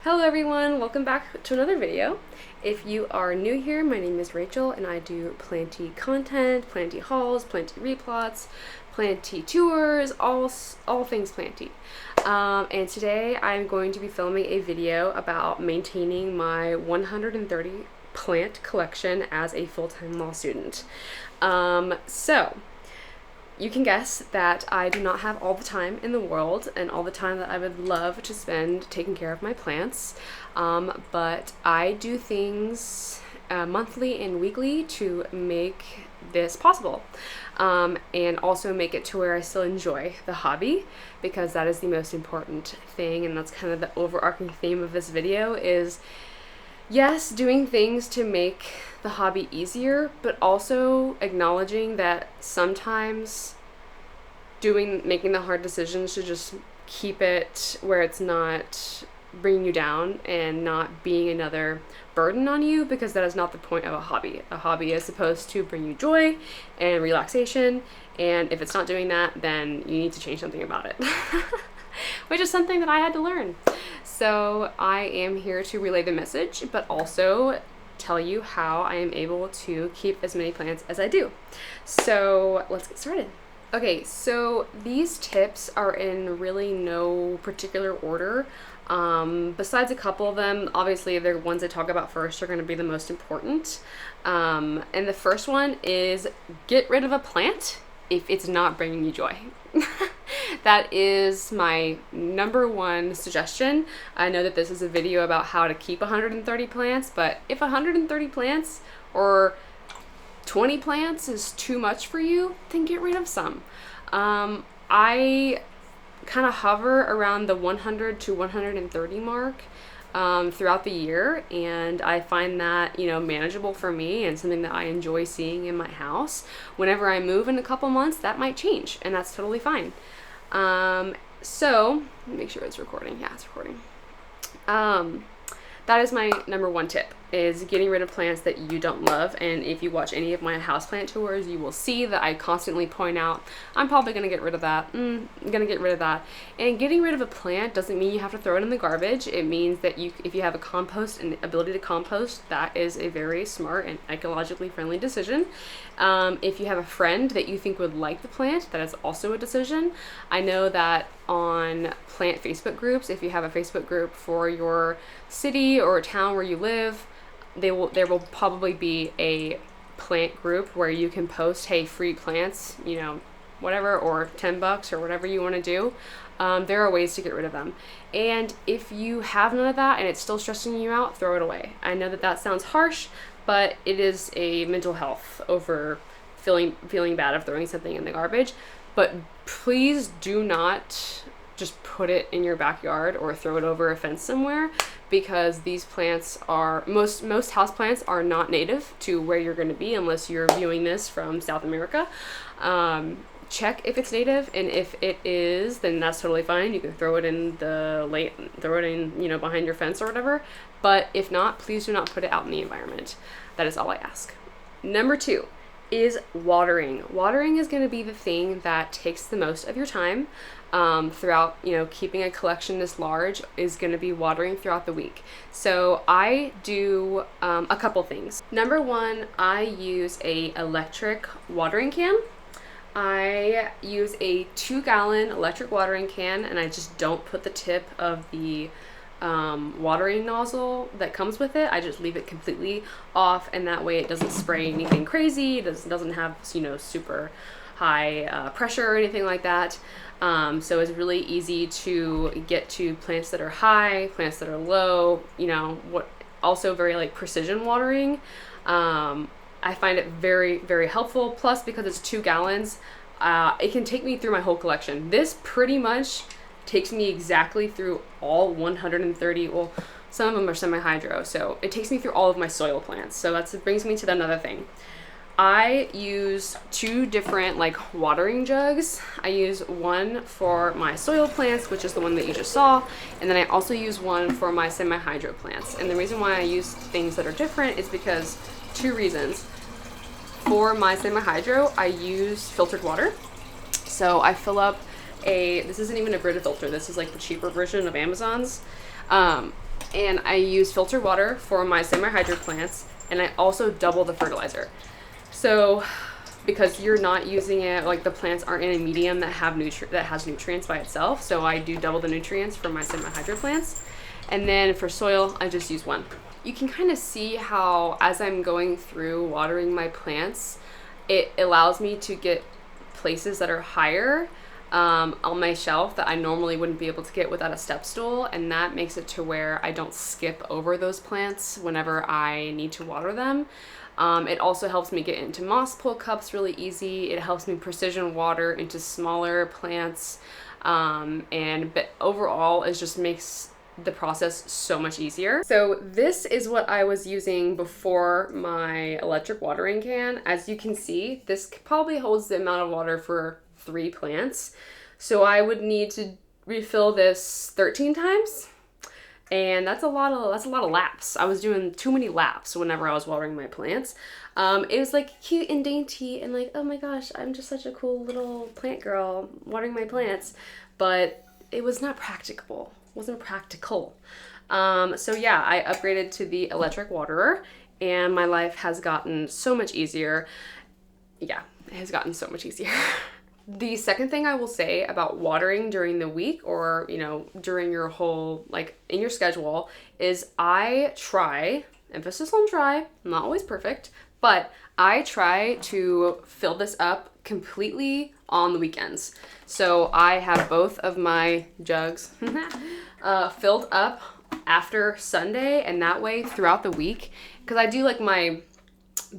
Hello everyone, welcome back to another video. If you are new here, my name is Rachel and I do planty content, planty hauls, planty replots, planty tours, all things planty. And today I'm going to be filming a video about maintaining my 130 plant collection as a full-time law student. So you can guess that I do not have all the time in the world and all the time that I would love to spend taking care of my plants, but I do things monthly and weekly to make this possible, and also make it to where I still enjoy the hobby, because that is the most important thing, and that's kind of the overarching theme of this video is, yes, doing things to make the hobby easier, but also acknowledging that sometimes making the hard decisions to just keep it where it's not bringing you down and not being another burden on you, because that is not the point of a hobby. A hobby is supposed to bring you joy and relaxation, and if it's not doing that, then you need to change something about it. Which is something that I had to learn. So I am here to relay the message, but also tell you how I am able to keep as many plants as I do. So let's get started. Okay, so these tips are in really no particular order. Besides a couple of them, obviously the ones I talk about first are going to be the most important. And the first one is get rid of a plant if it's not bringing you joy. That is my number one suggestion. I know that this is a video about how to keep 130 plants, but if 130 plants or 20 plants is too much for you, then get rid of some. I kind of hover around the 100 to 130 mark throughout the year, and I find that, manageable for me and something that I enjoy seeing in my house. Whenever I move in a couple months, that might change, and that's totally fine. So let me make sure it's recording. Yeah, it's recording. That is my number one tip, is getting rid of plants that you don't love. And if you watch any of my houseplant tours, you will see that I constantly point out, I'm probably going to get rid of that. I'm going to get rid of that. And getting rid of a plant doesn't mean you have to throw it in the garbage. It means that if you have a compost and ability to compost, that is a very smart and ecologically friendly decision. If you have a friend that you think would like the plant, that is also a decision. I know that on plant Facebook groups, if you have a Facebook group for your city or town where you live, there will probably be a plant group where you can post, hey, free plants, whatever, or $10 or whatever you want to do. There are ways to get rid of them. And if you have none of that and it's still stressing you out, throw it away. I know that sounds harsh, but it is a mental health over feeling bad of throwing something in the garbage. But please do not just put it in your backyard or throw it over a fence somewhere, because these plants are, most houseplants are not native to where you're going to be unless you're viewing this from South America. Check if it's native, and if it is, then that's totally fine. You can throw it in behind your fence or whatever. But if not, please do not put it out in the environment. That is all I ask. Number two is watering. Watering is going to be the thing that takes the most of your time throughout, keeping a collection this large is going to be watering throughout the week. So I do a couple things. Number one, I use a electric watering can. I use a 2-gallon electric watering can, and I just don't put the tip of the watering nozzle that comes with it. I just leave it completely off, and that way it doesn't spray anything crazy. It doesn't have super high pressure or anything like that. So it's really easy to get to plants that are high, plants that are low, also very precision watering. I find it very, very helpful. Plus, because it's 2 gallons, it can take me through my whole collection. This pretty much takes me exactly through all 130. Well, some of them are semi-hydro, so it takes me through all of my soil plants. So that brings me to another thing. I use 2 different watering jugs. I use one for my soil plants, which is the one that you just saw, and then I also use one for my semi-hydro plants. And the reason why I use things that are different is because 2 reasons. For my semi-hydro, I use filtered water. So I fill up this isn't even a Brita filter, this is the cheaper version of Amazon's. and I use filtered water for my semi-hydro plants, and I also double the fertilizer. So because you're not using it, like the plants aren't in a medium that has nutrients by itself, so I do double the nutrients for my semi-hydro plants. And then for soil, I just use one. You can kind of see how as I'm going through watering my plants, it allows me to get places that are higher on my shelf that I normally wouldn't be able to get without a step stool, and that makes it to where I don't skip over those plants whenever I need to water them. It also helps me get into moss pull cups really easy. It helps me precision water into smaller plants, but overall it just makes the process so much easier. So this is what I was using before my electric watering can. As you can see, this probably holds the amount of water for 3 plants. So I would need to refill this 13 times. And that's a lot of laps. I was doing too many laps whenever I was watering my plants. It was like cute and dainty and like, oh my gosh, I'm just such a cool little plant girl watering my plants. But it was not practicable. Wasn't practical. So yeah, I upgraded to the electric waterer and my life has gotten so much easier. Yeah, it has gotten so much easier. The second thing I will say about watering during the week or, during your whole, like in your schedule is I try, emphasis on try, I'm not always perfect, but I try to fill this up completely on the weekends. So I have both of my jugs filled up after Sunday, and that way throughout the week, because I do like my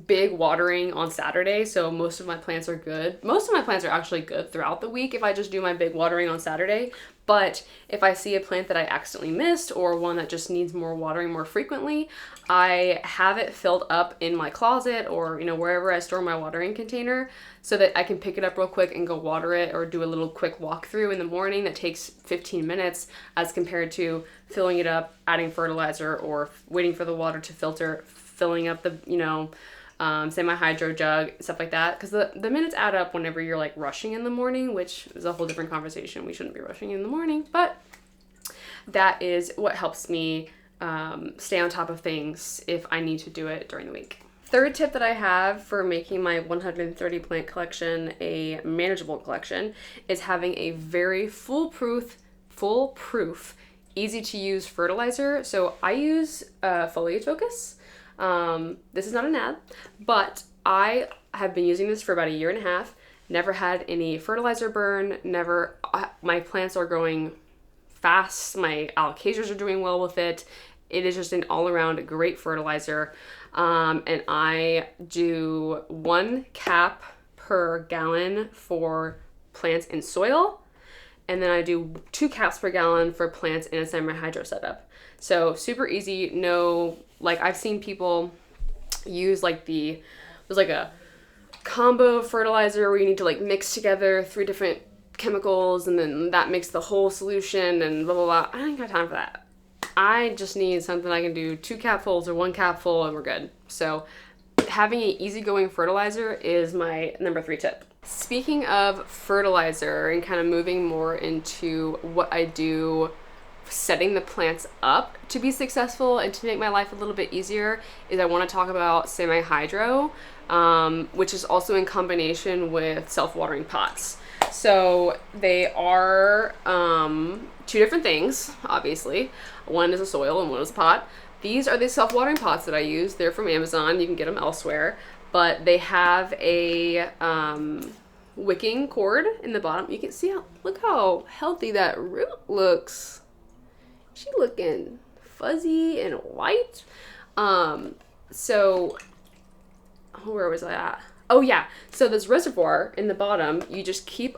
big watering on Saturday, so most of my plants are good. Most of my plants are actually good throughout the week if I just do my big watering on Saturday. But if I see a plant that I accidentally missed or one that just needs more watering more frequently, I have it filled up in my closet or wherever I store my watering container so that I can pick it up real quick and go water it or do a little quick walkthrough in the morning that takes 15 minutes as compared to filling it up, adding fertilizer, or waiting for the water to filter, filling up the semi-hydro jug, stuff like that, because the minutes add up whenever you're like rushing in the morning, which is a whole different conversation. We shouldn't be rushing in the morning, but that is what helps me stay on top of things if I need to do it during the week. Third tip that I have for making my 130 plant collection a manageable collection is having a very foolproof, easy to use fertilizer. So I use Foliage Focus. This is not an ad, but I have been using this for about 1.5 years, never had any fertilizer burn, my plants are growing fast, my alocasias are doing well with it. It is just an all-around great fertilizer, and I do 1 cap per gallon for plants in soil, and then I do 2 caps per gallon for plants in a semi-hydro setup. So super easy, I've seen people use there's like a combo fertilizer where you need to mix together 3 different chemicals and then that makes the whole solution and blah, blah, blah. I ain't got time for that. I just need something I can do 2 capfuls or 1 capful and we're good. So having an easygoing fertilizer is my number 3 tip. Speaking of fertilizer and kind of moving more into what I do setting the plants up to be successful and to make my life a little bit easier is I want to talk about semi-hydro, which is also in combination with self-watering pots. So they are 2 different things, obviously. One is a soil and one is a pot. These are the self-watering pots that I use. They're from Amazon. You can get them elsewhere. But they have a wicking cord in the bottom. You can see look how healthy that root looks. She looking fuzzy and white. So where was I at? Oh yeah, so this reservoir in the bottom, you just keep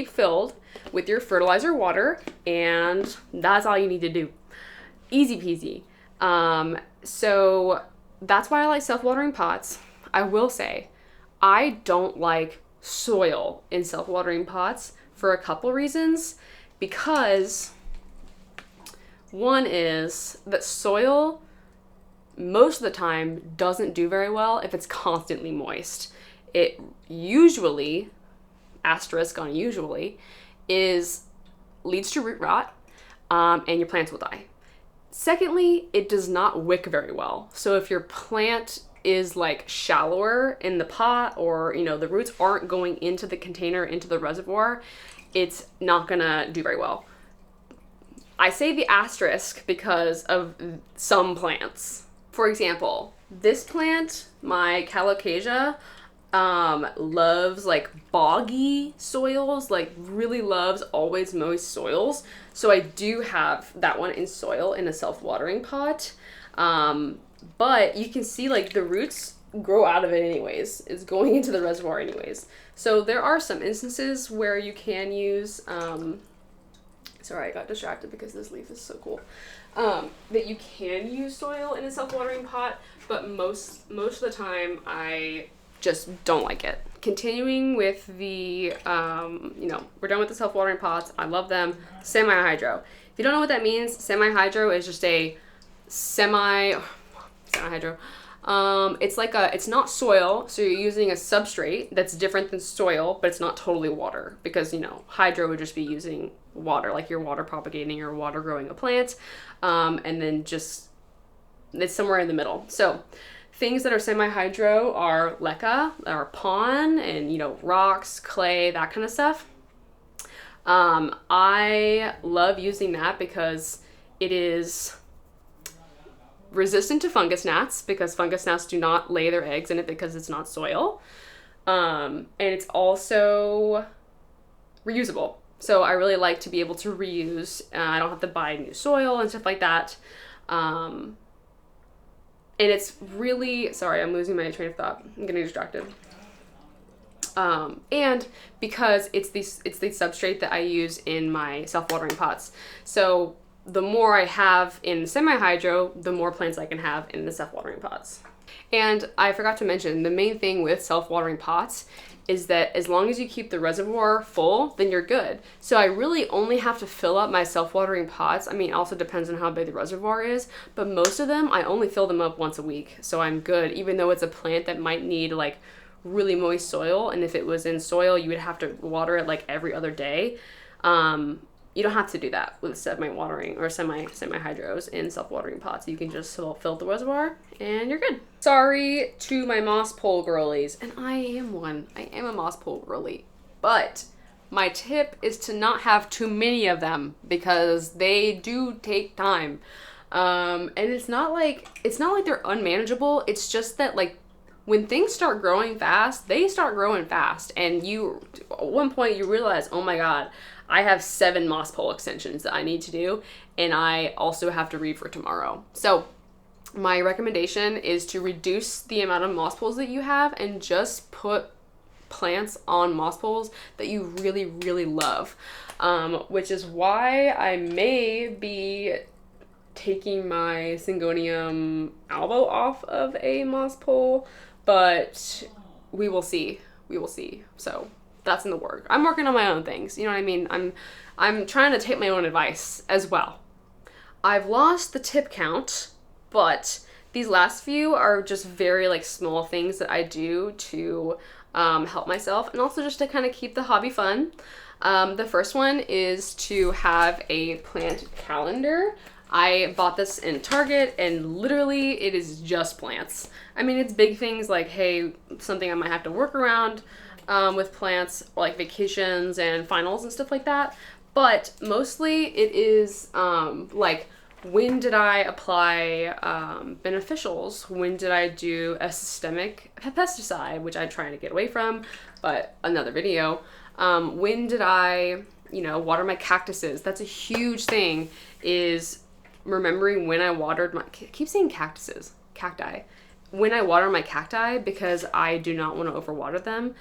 filled with your fertilizer water, and that's all you need to do. Easy peasy. So that's why I like self-watering pots. I will say, I don't like soil in self-watering pots for a couple reasons, because one is that soil most of the time doesn't do very well if it's constantly moist. It usually, asterisk on usually, leads to root rot, and your plants will die. Secondly, it does not wick very well. So if your plant is like shallower in the pot, or you know, the roots aren't going into the container, into the reservoir, it's not gonna do very well. I say the asterisk because of some plants. For example, this plant, my calocasia, loves like boggy soils, like really loves always moist soils. So I do have that one in soil in a self-watering pot. But you can see like the roots grow out of it anyways. It's going into the reservoir anyways. So there are some instances where you can use, sorry, I got distracted because this leaf is so cool. That you can use soil in a self-watering pot, but most of the time I just don't like it. Continuing with the, you know, we're done with the self-watering pots. I love them. Semi-hydro. If you don't know what that means, semi-hydro is just a semi-hydro. It's like it's not soil, so you're using a substrate that's different than soil, but it's not totally water, because, you know, hydro would just be using water, like you're water propagating or water growing a plant, and then just, it's somewhere in the middle. So things that are semi-hydro are leca, or pon, and, you know, rocks, clay, that kind of stuff. I love using that because it is resistant to fungus gnats, because fungus gnats do not lay their eggs in it because it's not soil. And it's also reusable. So I really like to be able to reuse. I don't have to buy new soil and stuff like that. And it's really, sorry, I'm losing my train of thought. I'm getting distracted. And because it's the substrate that I use in my self-watering pots. So the more I have in semi-hydro, the more plants I can have in the self-watering pots. And I forgot to mention, the main thing with self-watering pots is that as long as you keep the reservoir full, then you're good. So I really only have to fill up my self-watering pots. I mean, it also depends on how big the reservoir is, but most of them, I only fill them up once a week. So I'm good, even though it's a plant that might need like really moist soil. And if it was in soil, you would have to water it like every other day. You don't have to do that with semi-watering or semi-hydros in self-watering pots. You can just fill the reservoir and you're good. Sorry to my moss pole girlies, and I am one. I am a moss pole girly, but my tip is to not have too many of them because they do take time. And it's not like they're unmanageable. It's just that like when things start growing fast, they start growing fast, and at one point you realize, oh my God, I have 7 moss pole extensions that I need to do, and I also have to read for tomorrow. So my recommendation is to reduce the amount of moss poles that you have and just put plants on moss poles that you really, really love, which is why I may be taking my Syngonium albo off of a moss pole, but we will see. We will see. So that's in the work. I'm working on my own things. You know what I mean? I'm trying to take my own advice as well. I've lost the tip count, but these last few are just very like small things that I do to help myself, and also just to kind of keep the hobby fun. The first one is to have a plant calendar. I bought this in Target, and literally it is just plants. I mean, it's big things like, hey, something I might have to work around with plants, or like vacations and finals and stuff like that. But mostly it is like, when did I apply beneficials? When did I do a systemic pesticide, which I'm trying to get away from, but another video. When did I, water my cactuses? That's a huge thing, is remembering when I watered my, I keep saying cacti. When I water my cacti, because I do not want to overwater them.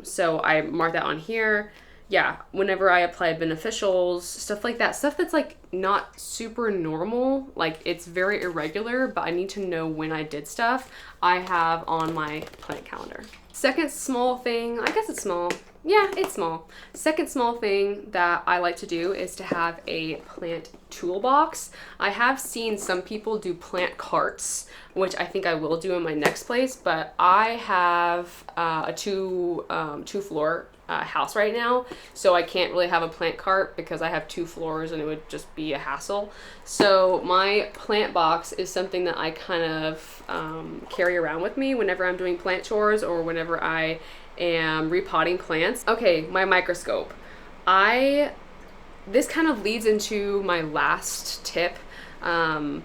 So I mark that on here. Yeah, whenever I apply beneficials, stuff like that, stuff that's like not super normal, like it's very irregular, but I need to know when I did stuff, I have on my plant calendar. Second small thing, I guess it's small. Yeah, it's small. Second small thing that I like to do is to have a plant toolbox. I have seen some people do plant carts, which I think I will do in my next place, but I have a two floor house right now, so I can't really have a plant cart because I have 2 floors and it would just be a hassle. So my plant box is something that I kind of carry around with me whenever I'm doing plant chores or whenever I am repotting plants. Okay, my microscope. This kind of leads into my last tip. I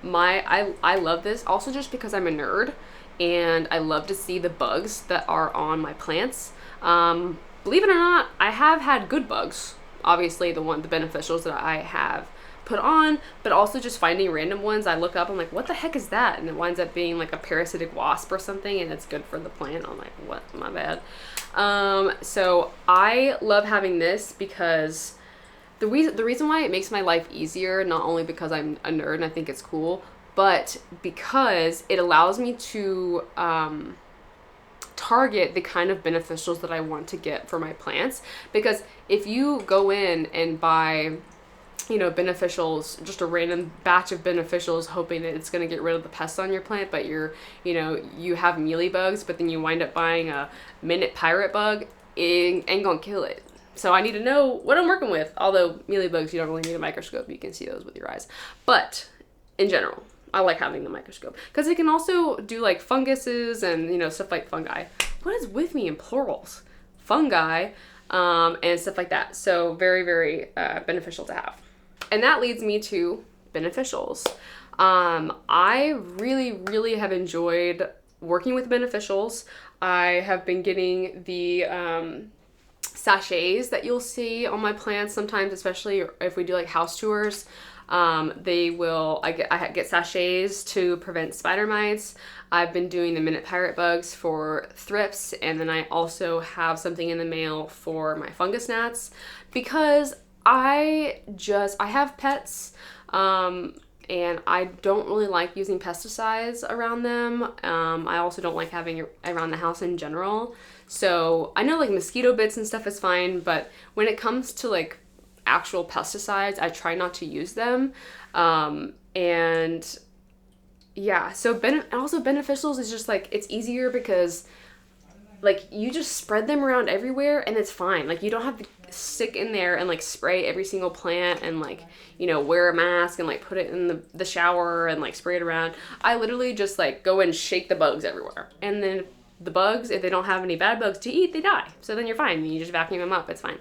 love this also just because I'm a nerd and I love to see the bugs that are on my plants. Believe it or not, I have had good bugs. Obviously the beneficials that I have put on, but also just finding random ones. I look up, I'm like, what the heck is that? And it winds up being like a parasitic wasp or something, and it's good for the plant. I'm like, what? My bad. So I love having this because the reason why it makes my life easier, not only because I'm a nerd and I think it's cool, but because it allows me to target the kind of beneficials that I want to get for my plants. Because if you go in and buy, you know, beneficials, just a random batch of beneficials, hoping that it's going to get rid of the pests on your plant, but you have mealybugs, but then you wind up buying a minute pirate bug, it ain't gonna kill it. So I need to know what I'm working with. Although mealybugs, you don't really need a microscope. You can see those with your eyes. But in general, I like having the microscope because it can also do like funguses and, you know, stuff like fungi. What is with me in plurals? Fungi and stuff like that. So very, very beneficial to have. And that leads me to beneficials. I really, really have enjoyed working with beneficials. I have been getting the sachets that you'll see on my plants sometimes, especially if we do like house tours. I get sachets to prevent spider mites. I've been doing the minute pirate bugs for thrips, and then I also have something in the mail for my fungus gnats because I have pets, and I don't really like using pesticides around them. I also don't like having it around the house in general. So I know like mosquito bits and stuff is fine, but when it comes to like actual pesticides, I try not to use them. And yeah, so also beneficials is just like, it's easier because like you just spread them around everywhere and it's fine. Like you don't have to stick in there and like spray every single plant and like, you know, wear a mask and like put it in the shower and like spray it around. I literally just like go and shake the bugs everywhere. And then the bugs, if they don't have any bad bugs to eat, they die. So then you're fine. You just vacuum them up. It's fine.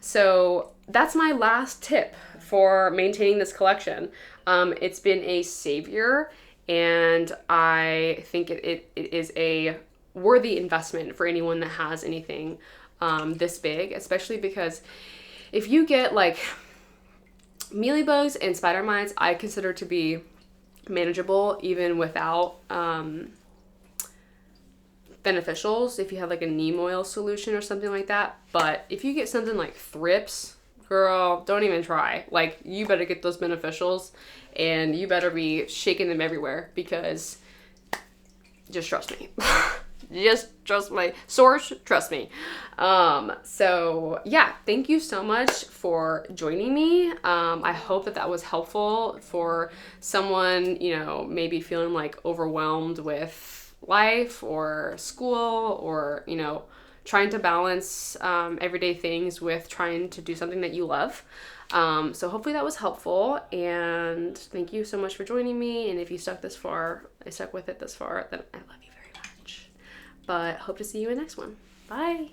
So that's my last tip for maintaining this collection. It's been a savior, and I think it is a worthy investment for anyone that has anything this big, especially because if you get like mealybugs and spider mites, I consider to be manageable even without beneficials, if you have like a neem oil solution or something like that. But if you get something like thrips, girl, don't even try. Like, you better get those beneficials and you better be shaking them everywhere because just trust me. Just trust my source, trust me. So yeah, thank you so much for joining me. I hope that was helpful for someone, you know, maybe feeling like overwhelmed with life or school, or, you know, trying to balance everyday things with trying to do something that you love. So hopefully that was helpful, and thank you so much for joining me. And if you stuck with it this far, then I love you very much. But hope to see you in the next one. Bye.